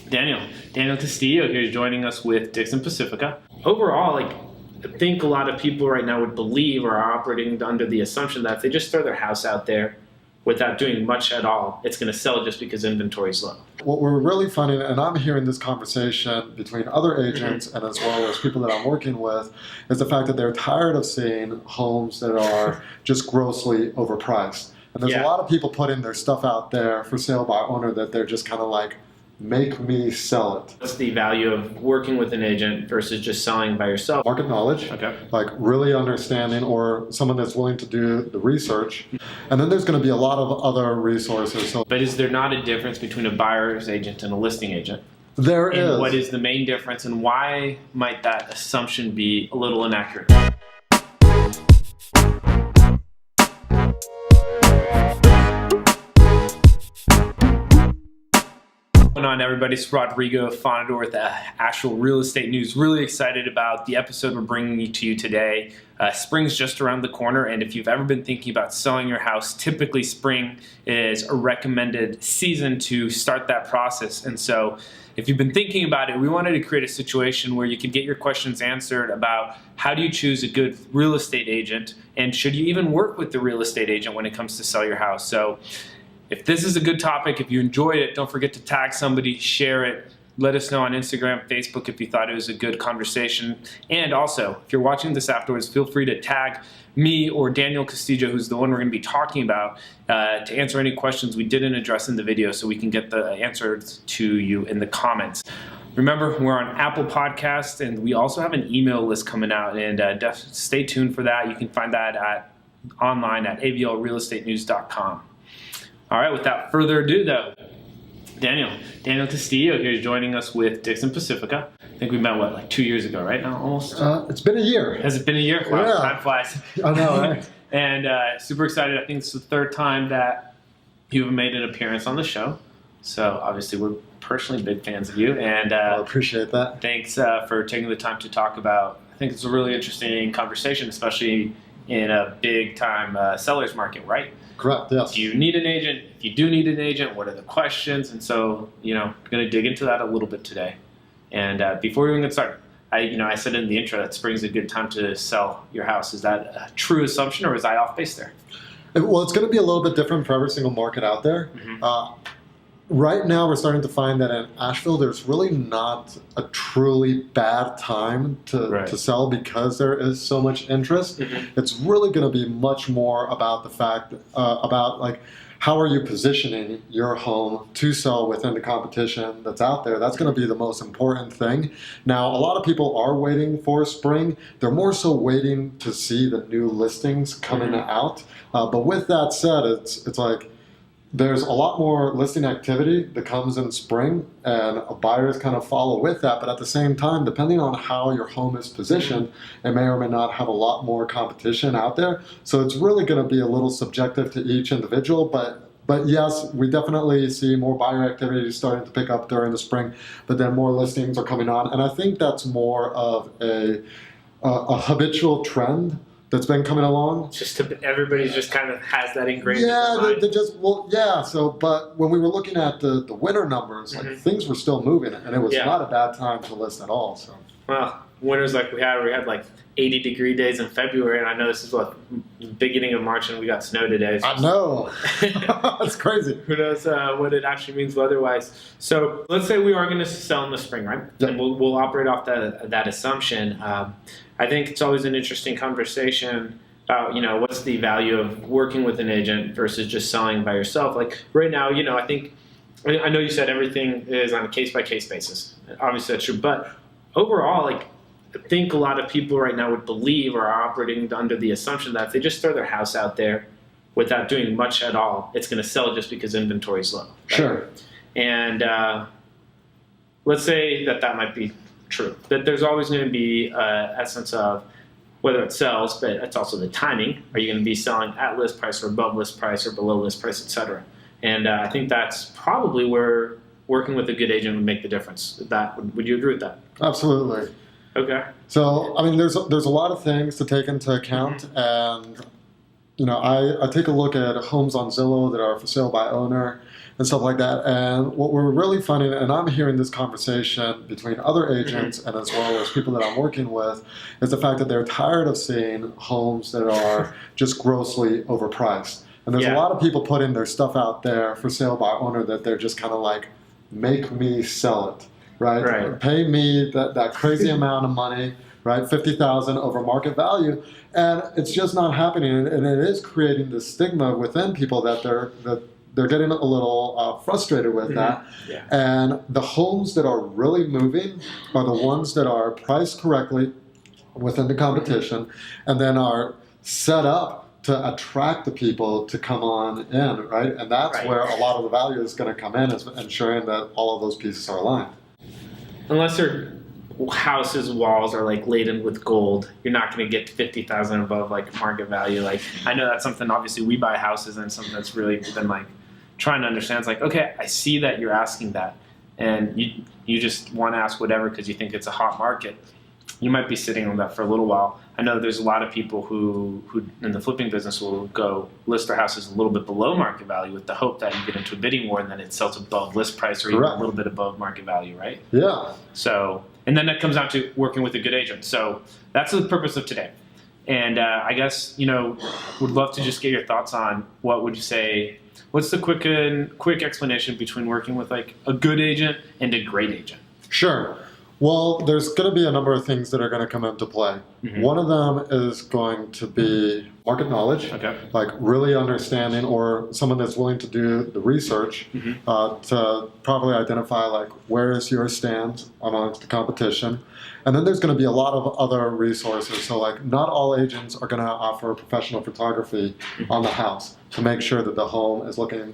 Daniel Castillo here is joining us with Dixon Pacifica. Overall, I think a lot of people right now would believe or are operating under the assumption that if they just throw their house out there without doing much at all, it's going to sell just because inventory is low. What we're really finding, and I'm hearing this conversation between other agents and as well as people that I'm working with, is the fact that they're tired of seeing homes that are just grossly overpriced. And there's a lot of people putting their stuff out there for sale by owner that they're just kind of like, make me sell it. What's the value of working with an agent versus just selling by yourself? Market knowledge, like really understanding, or someone that's willing to do the research. And then there's going to be a lot of other resources. But is there not a difference between a buyer's agent and a listing agent? There is. What is the main difference, and why might that assumption be a little inaccurate? What's going on, everybody? It's Rodrigo Fonador with Asheville Real Estate News. Really excited about the episode we're bringing to you today. Spring's just around the corner, and if you've ever been thinking about selling your house, typically spring is a recommended season to start that process. And so if you've been thinking about it, we wanted to create a situation where you could get your questions answered about how do you choose a good real estate agent, and should you even work with the real estate agent when it comes to sell your house. So if this is a good topic, if you enjoyed it, don't forget to tag somebody, share it, let us know on Instagram, Facebook if you thought it was a good conversation. And also, if you're watching this afterwards, feel free to tag me or Daniel Castillo, who's the one we're going to be talking about, to answer any questions we didn't address in the video so we can get the answers to you in the comments. Remember, we're on Apple Podcasts, and we also have an email list coming out, and stay tuned for that. You can find that online at avlrealestatenews.com. All right, without further ado, though, Daniel Castillo here is joining us with Dixon Pacifica. I think we met, like 2 years ago, right? Almost? It's been a year. Has it been a year? Wow, yeah. Time flies. I know, right? And super excited. I think it's the third time that you've made an appearance on the show. So obviously we're personally big fans of you. And I appreciate that. Thanks for taking the time to talk about, I think it's a really interesting conversation, especially in a big time seller's market, right? Correct, yes. Do you need an agent? If you do need an agent, what are the questions? And so, we're going to dig into that a little bit today. And before we even get started, I said in the intro that spring's a good time to sell your house. Is that a true assumption, or was I off base there? Well, it's going to be a little bit different for every single market out there. Mm-hmm. Right now, we're starting to find that in Asheville, there's really not a truly bad time to sell because there is so much interest. Mm-hmm. It's really going to be much more about the fact, about like, how are you positioning your home to sell within the competition that's out there? That's going to be the most important thing. Now, a lot of people are waiting for spring. They're more so waiting to see the new listings coming out. But with that said, it's like, there's a lot more listing activity that comes in spring, and buyers kind of follow with that. But at the same time, depending on how your home is positioned, it may or may not have a lot more competition out there. So it's really going to be a little subjective to each individual. But yes, we definitely see more buyer activity starting to pick up during the spring, but then more listings are coming on. And I think that's more of a habitual trend that's been coming along. Everybody just kind of has that ingrained. So, but when we were looking at the winter numbers, like things were still moving, and it was not a bad time to list at all. So, well, winters like we had like 80-degree days in February, and I know this is beginning of March, and we got snow today. I know. That's crazy. Who knows what it actually means weather-wise? So let's say we are going to sell in the spring, right? Yep. And we'll operate off that assumption. I think it's always an interesting conversation about, what's the value of working with an agent versus just selling by yourself. Like right now, I know you said everything is on a case-by-case basis. Obviously that's true, but overall, I think a lot of people right now would believe or are operating under the assumption that if they just throw their house out there without doing much at all, it's going to sell just because inventory is low. Right? Sure. And let's say that might be true, that there's always going to be an essence of whether it sells, but it's also the timing. Are you going to be selling at list price or above list price or below list price, etc.? And I think that's probably where working with a good agent would make the difference. Would you agree with that? Absolutely. Okay. So, I mean, there's a lot of things to take into account, and I take a look at homes on Zillow that are for sale by owner, and stuff like that. And what we're really finding, and I'm hearing this conversation between other agents and as well as people that I'm working with, is the fact that they're tired of seeing homes that are just grossly overpriced. And there's a lot of people putting their stuff out there for sale by owner that they're just kind of like, make me sell it, right? Pay me that crazy amount of money, right? $50,000 over market value. And it's just not happening. And it is creating this stigma within people that they're getting a little frustrated with that. Yeah. And the homes that are really moving are the ones that are priced correctly within the competition and then are set up to attract the people to come on in, right? And that's where a lot of the value is going to come in, is ensuring that all of those pieces are aligned. Unless their house's walls are like laden with gold, you're not going to get $50,000 above like market value. Like, I know that's something, obviously we buy houses, and something that's really been like trying to understand. It's like, okay, I see that you're asking that, and you just want to ask whatever because you think it's a hot market. You might be sitting on that for a little while. I know there's a lot of people who in the flipping business will go list their houses a little bit below market value with the hope that you get into a bidding war and then it sells above list price or even a little bit above market value, right? Yeah. So, and then that comes down to working with a good agent. So that's the purpose of today. And I guess, would love to just get your thoughts on what would you say, what's the quick explanation between working with like a good agent and a great agent? Sure. Well, there's going to be a number of things that are going to come into play. One of them is going to be market knowledge, like really understanding, or someone that's willing to do the research to properly identify like where is your stand amongst the competition. And then there's going to be a lot of other resources. So like not all agents are going to offer professional photography on the house to make sure that the home is looking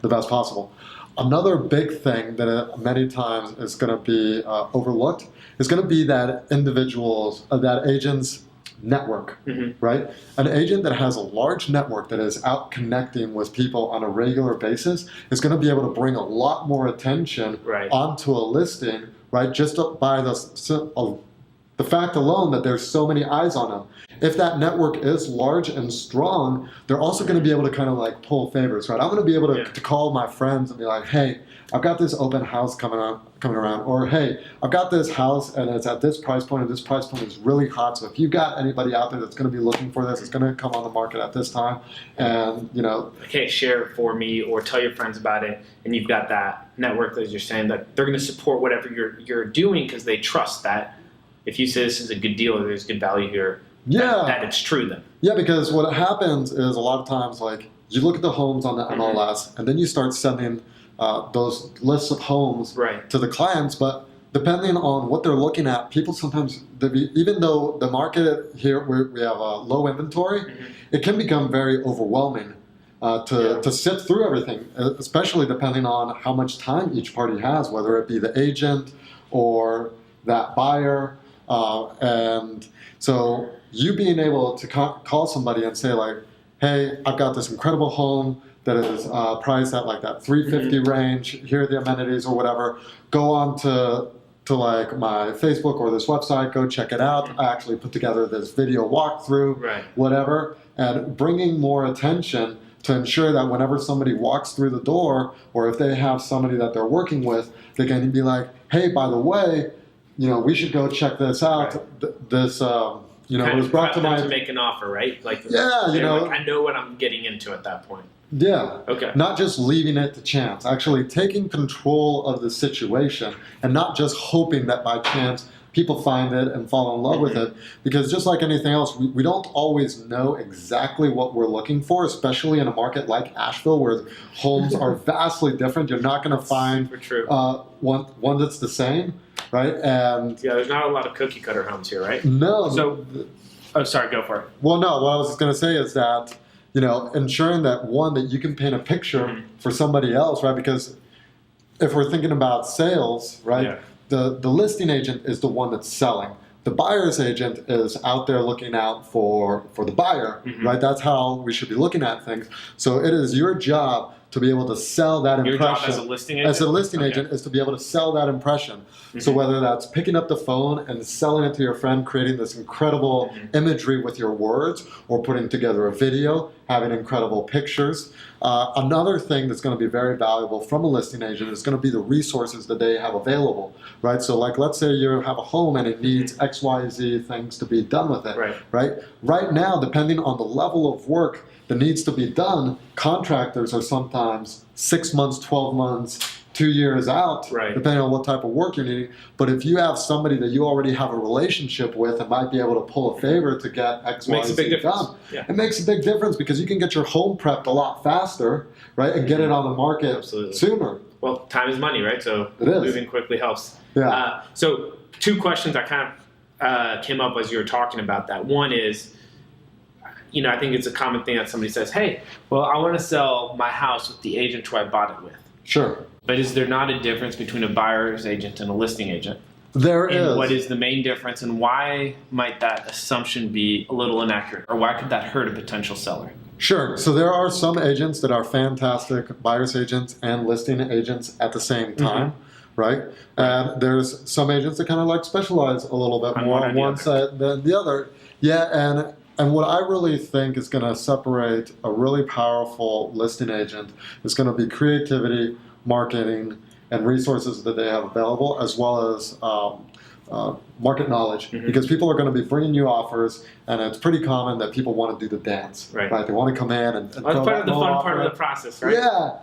the best possible. Another big thing that many times is going to be overlooked is going to be that that agent's network, right? An agent that has a large network that is out connecting with people on a regular basis is going to be able to bring a lot more attention onto a listing, right? Just by the fact alone that there's so many eyes on them. If that network is large and strong, they're also going to be able to kind of like pull favors, right? I'm going to be able to call my friends and be like, hey, I've got this open house coming around, or hey, I've got this house and it's at this price point, and this price point is really hot. So if you've got anybody out there that's going to be looking for this, it's going to come on the market at this time, and okay, share it for me or tell your friends about it, and you've got that network that you're saying that they're going to support whatever you're doing because they trust that if you say this is a good deal or there's good value here, that it's true then. Yeah, because what happens is a lot of times, like, you look at the homes on the MLS, and then you start sending those lists of homes to the clients, but depending on what they're looking at, people sometimes, even though the market here, we have a low inventory, it can become very overwhelming to sift through everything, especially depending on how much time each party has, whether it be the agent or that buyer. And so you being able to call somebody and say like, hey, I've got this incredible home that is priced at like that 350 range, here are the amenities or whatever, go on to like my Facebook or this website, go check it out. I actually put together this video walkthrough, whatever, and bringing more attention to ensure that whenever somebody walks through the door, or if they have somebody that they're working with, they can be like, hey, by the way, we should go check this out. This, it was brought to my... to make an offer, right? Like, like, I know what I'm getting into at that point. Yeah. Okay. Not just leaving it to chance. Actually taking control of the situation and not just hoping that by chance people find it and fall in love with it. Because just like anything else, we don't always know exactly what we're looking for, especially in a market like Asheville where homes are vastly different. You're not going to find one that's the same. Right, and there's not a lot of cookie cutter homes here, right? No. So, sorry, go for it. Well, no. What I was going to say is that ensuring that that you can paint a picture for somebody else, right? Because if we're thinking about sales, right, the listing agent is the one that's selling. The buyer's agent is out there looking out for the buyer, right? That's how we should be looking at things. So it is your job to be able to sell that impression. Your job as a listing agent? As a listing agent is to be able to sell that impression. So whether that's picking up the phone and selling it to your friend, creating this incredible imagery with your words, or putting together a video having incredible pictures. Another thing that's going to be very valuable from a listing agent is going to be the resources that they have available, right? So like, let's say you have a home and it needs X, Y, Z things to be done with it, right? Right now, depending on the level of work that needs to be done, contractors are sometimes 6 months, 12 months, 2 years out, depending on what type of work you're needing. But if you have somebody that you already have a relationship with and might be able to pull a favor to get X, Y, Z done, it makes a big difference because you can get your home prepped a lot faster, right, and get it on the market sooner. Well, time is money, right? So moving quickly helps. So 2 questions I kind of came up as you were talking about that. One is, you know, I think it's a common thing that somebody says, hey, well, I want to sell my house with the agent who I bought it with. Sure. But is there not a difference between a buyer's agent and a listing agent? There is. What is the main difference, and why might that assumption be a little inaccurate, or why could that hurt a potential seller? Sure. So there are some agents that are fantastic buyer's agents and listing agents at the same time, right? And there's some agents that kind of like specialize a little bit more on one side than the other. Yeah, and what I really think is going to separate a really powerful listing agent is going to be creativity, marketing, and resources that they have available, as well as market knowledge. Because people are going to be bringing you offers, and it's pretty common that people want to do the dance. Right? They want to come in and that's part of the fun part of the process, right? Yeah,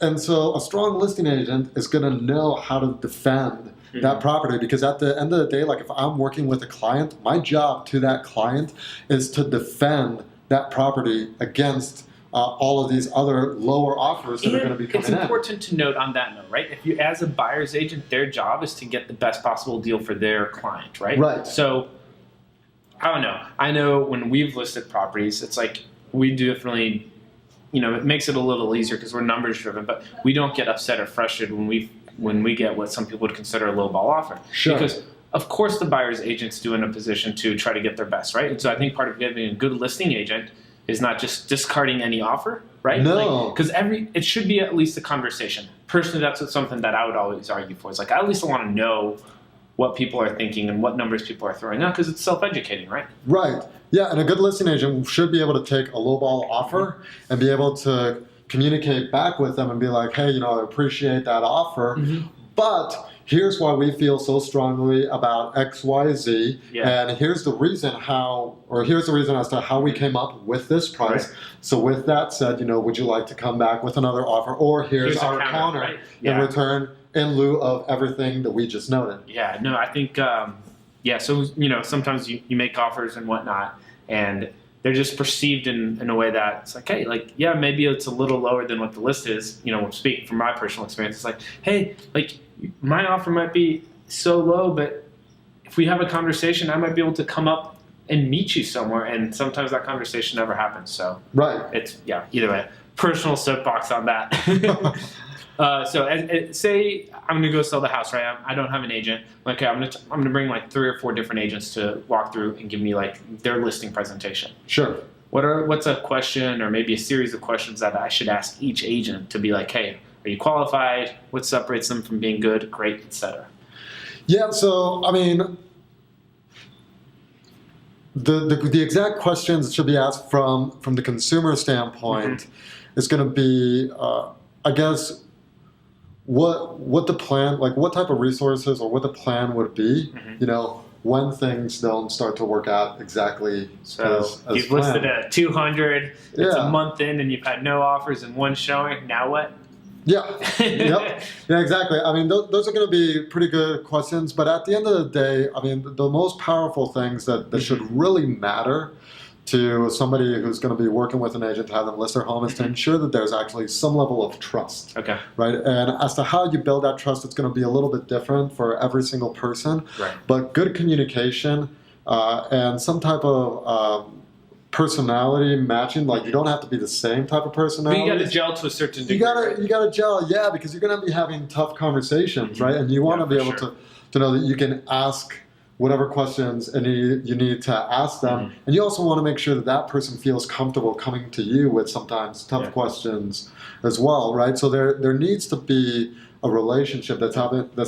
and so a strong listing agent is going to know how to defend that property, because at the end of the day, like if I'm working with a client, my job to that client is to defend that property against all of these other lower offers that are going to be coming in. It's important to note on that note, right? If you, as a buyer's agent, their job is to get the best possible deal for their client, right? Right. So, I don't know. I know when we've listed properties, it's like we definitely, you know, it makes it a little easier because we're numbers driven, but we don't get upset or frustrated when we get what some people would consider a lowball offer. Sure. Because of course the buyer's agent's doing a position to try to get their best, right? And so I think part of getting a good listing agent is not just discarding any offer, right? No. Because it should be at least a conversation. Personally, that's something that I would always argue for. It's like, I at least want to know what people are thinking and what numbers people are throwing out, because it's self-educating, right? Right. Yeah, and a good listing agent should be able to take a lowball offer and be able to communicate back with them and be like, hey, you know, I appreciate that offer, but here's why we feel so strongly about X, Y, Z, and here's the reason as to how we came up with this price. So with that said, you know, would you like to come back with another offer, or here's our counter in return in lieu of everything that we just noted. Yeah, no, I think, so, you know, sometimes you make offers and whatnot, and they're just perceived in a way that it's like, hey, like, yeah, maybe it's a little lower than what the list is. You know, speaking from my personal experience, it's like, hey, like, my offer might be so low, but if we have a conversation, I might be able to come up and meet you somewhere. And sometimes that conversation never happens. So it's, either way, personal soapbox on that. So say I'm going to go sell the house, right? I don't have an agent. Okay, I'm going to bring like 3 or 4 different agents to walk through and give me like their listing presentation. Sure. What's a question or maybe a series of questions that I should ask each agent to be like, hey, are you qualified? What separates them from being good, great, etc.? Yeah, so I mean, the exact questions that should be asked from the consumer standpoint is going to be, I guess, what the plan, like what type of resources or what the plan would be, you know, when things don't start to work out exactly as you've planned. listed at 200, it's a month in and you've had no offers and 1 showing, now what? Yeah, yeah, exactly. I mean, those are going to be pretty good questions, but at the end of the day, I mean, the most powerful things that should really matter to somebody who's going to be working with an agent to have them list their home is to ensure that there's actually some level of trust. Okay. Right? And as to how you build that trust, it's going to be a little bit different for every single person. Right. But good communication and some type of personality matching, like you don't have to be the same type of personality. But you got to gel to a certain degree. You got to gel, yeah, because you're going to be having tough conversations, right? And you want to be able to know that you can ask whatever questions and you need to ask them. And you also want to make sure that that person feels comfortable coming to you with sometimes tough questions as well, right? So there needs to be a relationship that's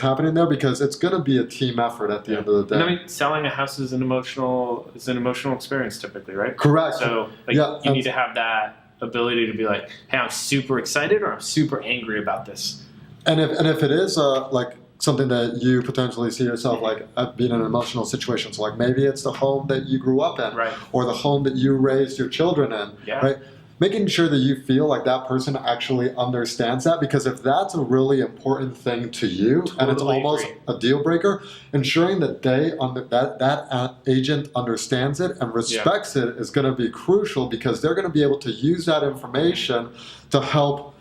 happening there, because it's going to be a team effort at the end of the day. And I mean, selling a house is an emotional experience typically, right? Correct. So you need to have that ability to be like, hey, I'm super excited or I'm super angry about this. And if it is like something that you potentially see yourself like being in an emotional situation, so like maybe it's the home that you grew up in, right, or the home that you raised your children in, right? Making sure that you feel like that person actually understands that, because if that's a really important thing to you, and it's almost a deal breaker, ensuring that that agent understands it and respects it is going to be crucial, because they're going to be able to use that information to help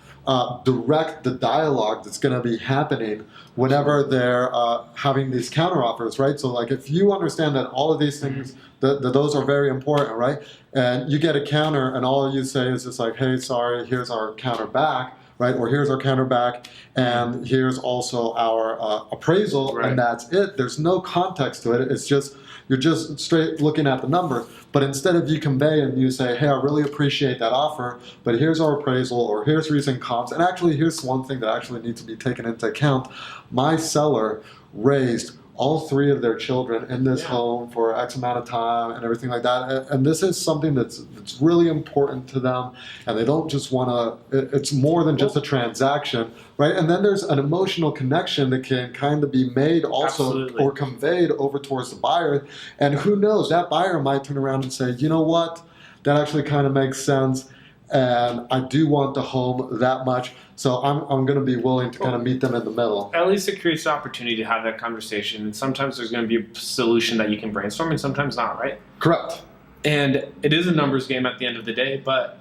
direct the dialogue that's going to be happening whenever they're having these counteroffers, right? So like if you understand that all of these things, that those are very important, right? And you get a counter and all you say is just like, hey, sorry, here's our counter back, right? Or here's our counter back, and here's also our appraisal, and that's it. There's no context to it. It's just, you're just straight looking at the number. But instead of you convey and you say, hey, I really appreciate that offer, but here's our appraisal, or here's recent comps, and actually here's one thing that actually needs to be taken into account. My seller raised all 3 of their children in this home for X amount of time and everything like that. And this is something that's really important to them. And they don't just want to, it's more than just a transaction, right? And then there's an emotional connection that can kind of be made also or conveyed over towards the buyer. And who knows, that buyer might turn around and say, you know what, that actually kind of makes sense. And I do want the home that much, so I'm going to be willing to kind of meet them in the middle. At least it creates the opportunity to have that conversation. And sometimes there's going to be a solution that you can brainstorm, and sometimes not, right? Correct. And it is a numbers game at the end of the day, but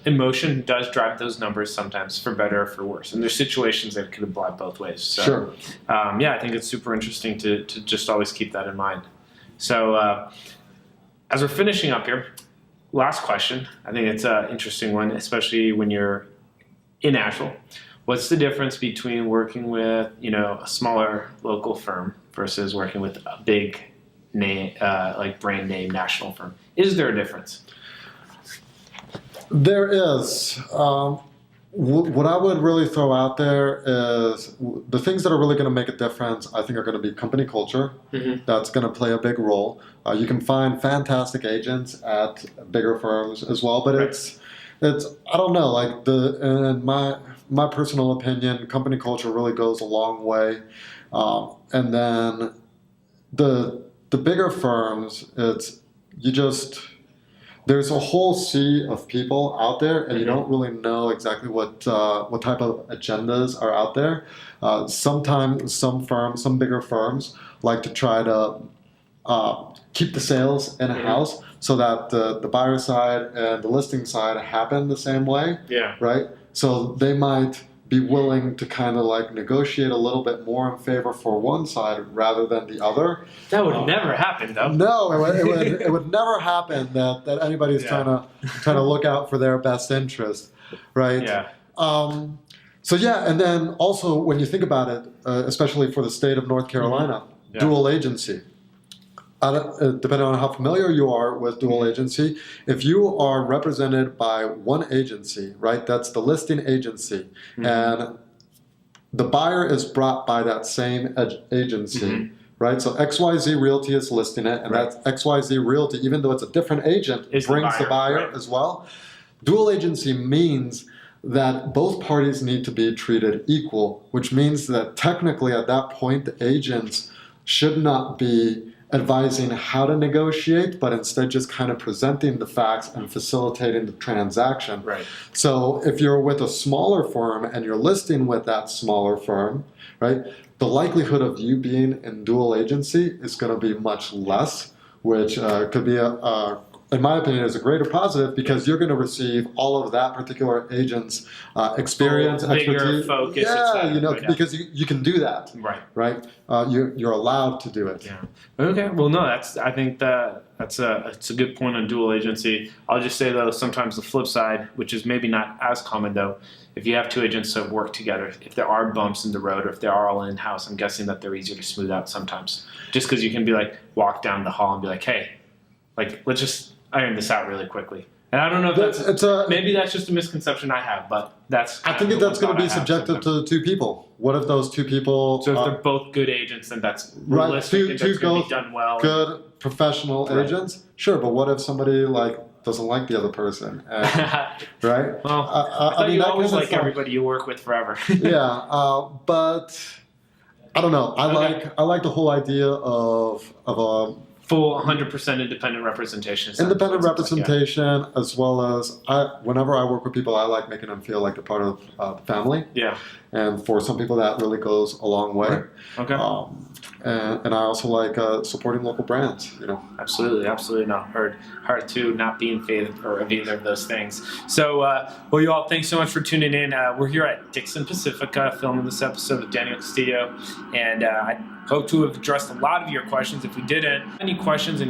emotion does drive those numbers sometimes, for better or for worse. And there's situations that could apply both ways. So, sure. I think it's super interesting to just always keep that in mind. So as we're finishing up here, last question. I think it's an interesting one, especially when you're in Asheville. What's the difference between working with, a smaller local firm versus working with a big name, like brand name national firm? Is there a difference? There is. What I would really throw out there is the things that are really going to make a difference, I think, are going to be company culture. That's going to play a big role. You can find fantastic agents at bigger firms as well, but it's I don't know, like in my personal opinion, company culture really goes a long way. And then the bigger firms, there's a whole sea of people out there, and you don't really know exactly what type of agendas are out there. Sometimes some bigger firms like to try to keep the sales in a house so that the buyer side and the listing side happen the same way. Yeah. Right? So they might be willing to kind of like negotiate a little bit more in favor for one side rather than the other. That would never happen, though. No, it would never happen that anybody's trying to look out for their best interest, right? Yeah. And then also when you think about it, especially for the state of North Carolina, dual agency. Depending on how familiar you are with dual agency, if you are represented by one agency, right, that's the listing agency, and the buyer is brought by that same agency, right? So XYZ Realty is listing it, and that's XYZ Realty, even though it's a different agent, brings the buyer as well. Dual agency means that both parties need to be treated equal, which means that technically at that point, the agents should not be advising how to negotiate, but instead just kind of presenting the facts and facilitating the transaction. Right. So if you're with a smaller firm and you're listing with that smaller firm, right, the likelihood of you being in dual agency is going to be much less, which could be in my opinion, is a greater positive, because you're going to receive all of that particular agent's experience, expertise. Focus, because you can do that. Right. You're allowed to do it. Yeah. Okay. Well, no, I think that's a good point on dual agency. I'll just say though, sometimes the flip side, which is maybe not as common though, if you have two agents that work together, if there are bumps in the road, or if they are all in-house, I'm guessing that they're easier to smooth out sometimes. Just because you can be like walk down the hall and be like, hey, like let's just iron this out really quickly. And I don't know if maybe that's just a misconception I have, but I think that's going to be subjective to the two people. What if those two people? So if they're both good agents, then that's realistic. Right, two going to be done well. Good professional agents, sure. But what if somebody doesn't like the other person? Right? Well, I thought you always like everybody you work with forever. Yeah, but I don't know. I like the whole idea of a full 100% independent representation. Independent representation, as well as whenever I work with people, I like making them feel like they're part of the family. Yeah. And for some people, that really goes a long way. Right. Okay. And I also like supporting local brands. Absolutely. No, hard to not be in favor of either of those things. So, well, you all, thanks so much for tuning in. We're here at Dixon Pacifica, filming this episode with Daniel Castillo, and I hope to have addressed a lot of your questions. If we didn't, any questions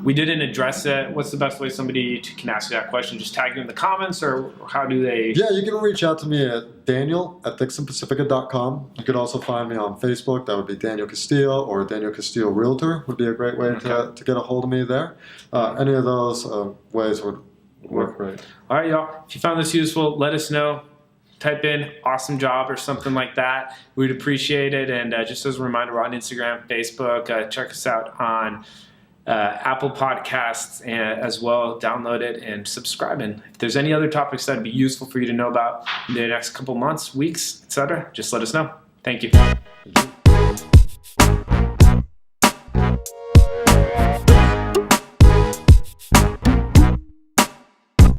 we didn't address it, what's the best way somebody can ask you that question? Just tag you in the comments, or how do they? Yeah, you can reach out to me at daniel@dixonpacifica.com. You could also find me on Facebook. That would be Daniel Castillo, or Daniel Castillo Realtor would be a great way to get a hold of me there. Any of those ways would work great. All right, y'all. If you found this useful, let us know. Type in "awesome job" or something like that. We'd appreciate it. And just as a reminder, we're on Instagram, Facebook. Check us out on Apple Podcasts as well. Download it and subscribe. And if there's any other topics that'd be useful for you to know about in the next couple months, weeks, etc., just let us know. Thank you.